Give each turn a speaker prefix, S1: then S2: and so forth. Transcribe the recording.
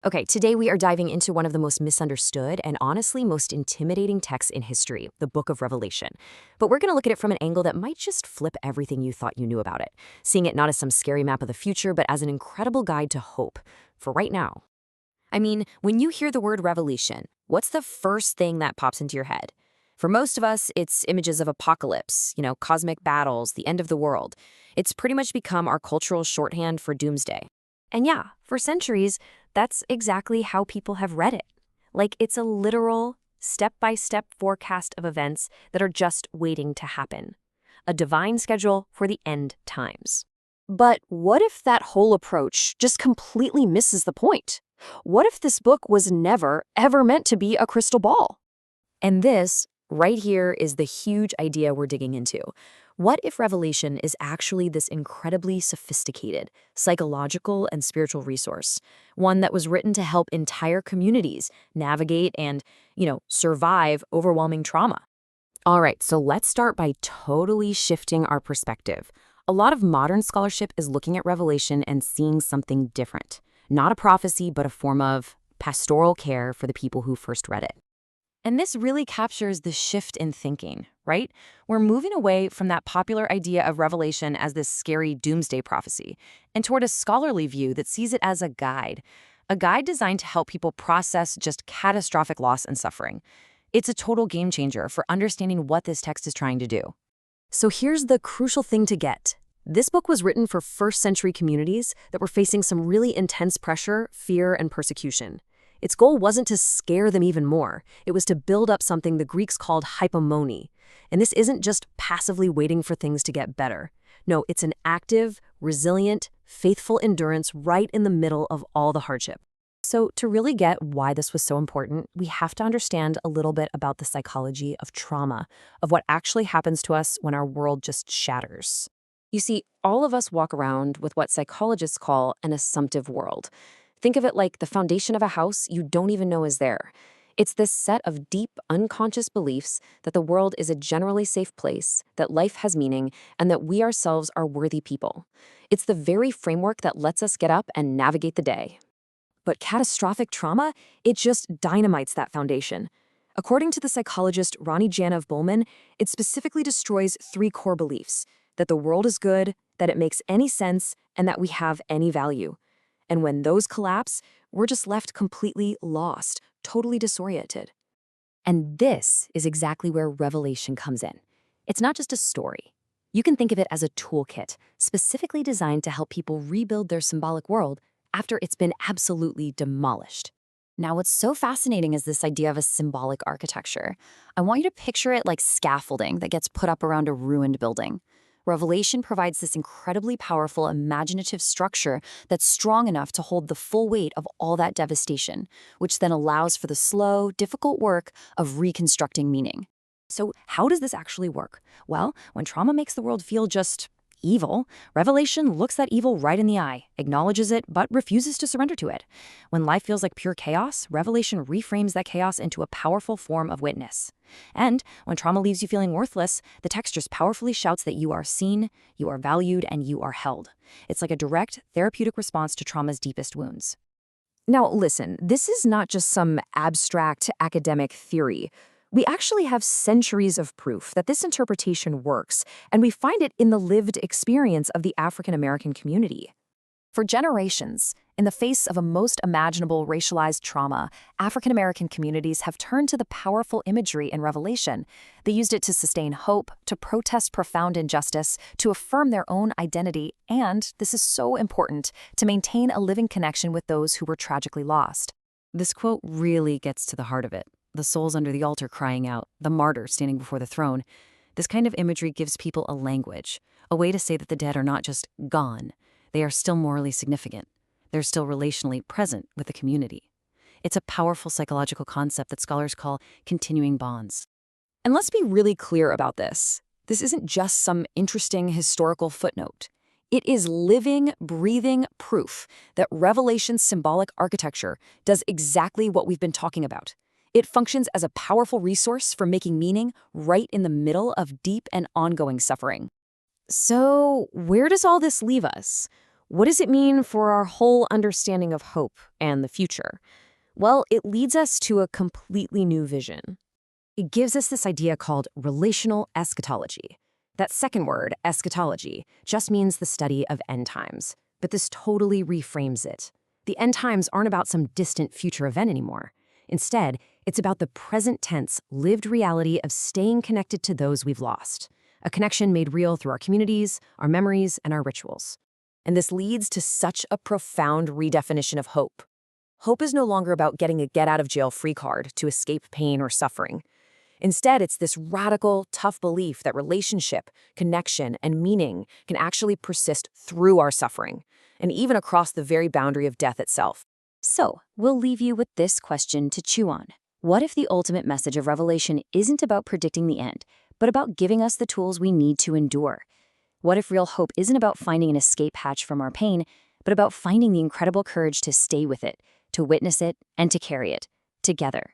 S1: Okay, today we are diving into one of the most misunderstood and honestly most intimidating texts in history, the Book of Revelation. But we're going to look at it from an angle that might just flip everything you thought you knew about it, seeing it not as some scary map of the future, but as an incredible guide to hope for right now. I mean, when you hear the word revelation, what's the first thing that pops into your head? For most of us, it's images of apocalypse, cosmic battles, the end of the world. It's pretty much become our cultural shorthand for doomsday. And yeah, for centuries, that's exactly how people have read it. Like it's a literal, step-by-step forecast of events that are just waiting to happen. A divine schedule for the end times. But what if that whole approach just completely misses the point? What if this book was never, ever meant to be a crystal ball? And this, right here, is the huge idea we're digging into. What if Revelation is actually this incredibly sophisticated, psychological and spiritual resource? One that was written to help entire communities navigate and, survive overwhelming trauma. All right, so let's start by totally shifting our perspective. A lot of modern scholarship is looking at Revelation and seeing something different. Not a prophecy, but a form of pastoral care for the people who first read it. And this really captures the shift in thinking, right? We're moving away from that popular idea of Revelation as this scary doomsday prophecy and toward a scholarly view that sees it as a guide designed to help people process just catastrophic loss and suffering. It's a total game changer for understanding what this text is trying to do. So here's the crucial thing to get. This book was written for first-century communities that were facing some really intense pressure, fear, and persecution. Its goal wasn't to scare them even more. It was to build up something the Greeks called hypomone. And this isn't just passively waiting for things to get better. No, it's an active, resilient, faithful endurance right in the middle of all the hardship. So to really get why this was so important, we have to understand a little bit about the psychology of trauma, of what actually happens to us when our world just shatters. You see, all of us walk around with what psychologists call an assumptive world. Think of it like the foundation of a house you don't even know is there. It's this set of deep, unconscious beliefs that the world is a generally safe place, that life has meaning, and that we ourselves are worthy people. It's the very framework that lets us get up and navigate the day. But catastrophic trauma, it just dynamites that foundation. According to the psychologist Ronnie Jana of Bullman, it specifically destroys three core beliefs: that the world is good, that it makes any sense, and that we have any value. And when those collapse, we're just left completely lost, totally disoriented. And this is exactly where Revelation comes in. It's not just a story. You can think of it as a toolkit, specifically designed to help people rebuild their symbolic world after it's been absolutely demolished. Now, what's so fascinating is this idea of a symbolic architecture. I want you to picture it like scaffolding that gets put up around a ruined building. Revelation provides this incredibly powerful, imaginative structure that's strong enough to hold the full weight of all that devastation, which then allows for the slow, difficult work of reconstructing meaning. So how does this actually work? Well, when trauma makes the world feel just evil, Revelation looks that evil right in the eye, acknowledges it, but refuses to surrender to it. When life feels like pure chaos, Revelation reframes that chaos into a powerful form of witness. And when trauma leaves you feeling worthless, the text just powerfully shouts that you are seen, you are valued, and you are held. It's like a direct, therapeutic response to trauma's deepest wounds. Now, listen, this is not just some abstract academic theory. We actually have centuries of proof that this interpretation works, and we find it in the lived experience of the African American community. For generations, in the face of a most imaginable racialized trauma, African American communities have turned to the powerful imagery in Revelation. They used it to sustain hope, to protest profound injustice, to affirm their own identity, and, this is so important, to maintain a living connection with those who were tragically lost. This quote really gets to the heart of it. The souls under the altar crying out, the martyr standing before the throne. This kind of imagery gives people a language, a way to say that the dead are not just gone. They are still morally significant. They're still relationally present with the community. It's a powerful psychological concept that scholars call continuing bonds. And let's be really clear about this. This isn't just some interesting historical footnote. It is living, breathing proof that Revelation's symbolic architecture does exactly what we've been talking about. It functions as a powerful resource for making meaning right in the middle of deep and ongoing suffering. So, where does all this leave us? What does it mean for our whole understanding of hope and the future? Well, it leads us to a completely new vision. It gives us this idea called relational eschatology. That second word, eschatology, just means the study of end times. But this totally reframes it. The end times aren't about some distant future event anymore. Instead, it's about the present tense, lived reality of staying connected to those we've lost. A connection made real through our communities, our memories, and our rituals. And this leads to such a profound redefinition of hope. Hope is no longer about getting a get-out-of-jail-free card to escape pain or suffering. Instead, it's this radical, tough belief that relationship, connection, and meaning can actually persist through our suffering, and even across the very boundary of death itself. So, we'll leave you with this question to chew on. What if the ultimate message of Revelation isn't about predicting the end, but about giving us the tools we need to endure? What if real hope isn't about finding an escape hatch from our pain, but about finding the incredible courage to stay with it, to witness it, and to carry it together?